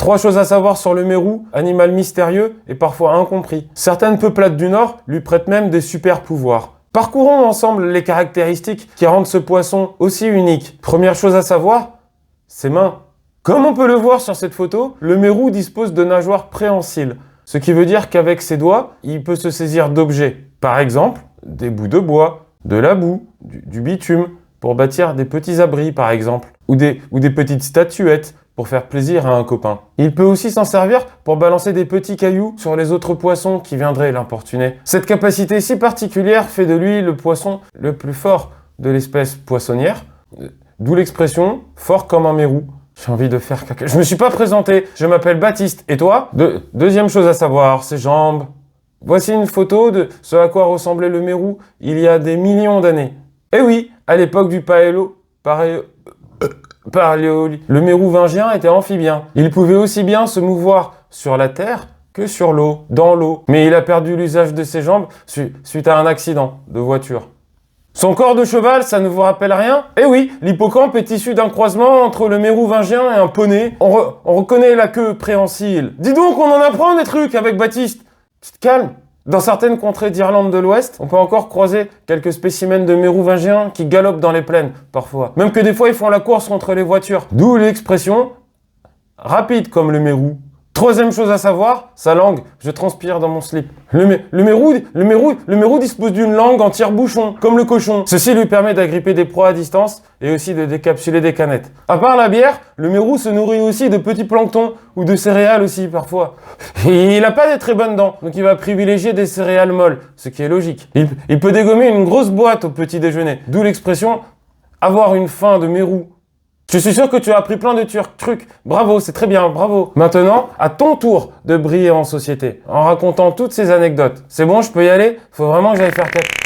3 choses à savoir sur le mérou, animal mystérieux et parfois incompris. Certaines peuplades du Nord lui prêtent même des super pouvoirs. Parcourons ensemble les caractéristiques qui rendent ce poisson aussi unique. Première chose à savoir, ses mains. Comme on peut le voir sur cette photo, le mérou dispose de nageoires préhensiles, ce qui veut dire qu'avec ses doigts, il peut se saisir d'objets. Par exemple, des bouts de bois, de la boue, du bitume, pour bâtir des petits abris par exemple, ou des petites statuettes pour faire plaisir à un copain. Il peut aussi s'en servir pour balancer des petits cailloux sur les autres poissons qui viendraient l'importuner. Cette capacité si particulière fait de lui le poisson le plus fort de l'espèce poissonnière, d'où l'expression « fort comme un mérou ». J'ai envie de faire caca. Je me suis pas présenté, je m'appelle Baptiste. Et toi? Deuxième chose à savoir, ses jambes. Voici une photo de ce à quoi ressemblait le mérou il y a des millions d'années. Eh oui, à l'époque du paléolithique, le mérouvingien était amphibien. Il pouvait aussi bien se mouvoir sur la terre que sur l'eau, dans l'eau. Mais il a perdu l'usage de ses jambes suite à un accident de voiture. Son corps de cheval, ça ne vous rappelle rien? Eh oui, l'hippocampe est issu d'un croisement entre le mérouvingien et un poney. On reconnaît la queue préhensile. Dis donc, on en apprend des trucs avec Baptiste. Calme. Dans certaines contrées d'Irlande de l'Ouest, on peut encore croiser quelques spécimens de mérouvingiens qui galopent dans les plaines, parfois. Même que des fois, ils font la course contre les voitures. D'où l'expression « rapide comme le mérou ». Troisième chose à savoir, sa langue. Je transpire dans mon slip. Le mérou dispose d'une langue en tire-bouchon, comme le cochon. Ceci lui permet d'agripper des proies à distance et aussi de décapsuler des canettes. À part la bière, le mérou se nourrit aussi de petits planctons ou de céréales aussi parfois. Et il n'a pas des très bonnes dents, donc il va privilégier des céréales molles, ce qui est logique. Il peut dégommer une grosse boîte au petit déjeuner, d'où l'expression « avoir une faim de mérou ». Je suis sûr que tu as appris plein de trucs. Bravo, c'est très bien, bravo. Maintenant, à ton tour de briller en société, en racontant toutes ces anecdotes. C'est bon, je peux y aller? Faut vraiment que j'aille faire caca.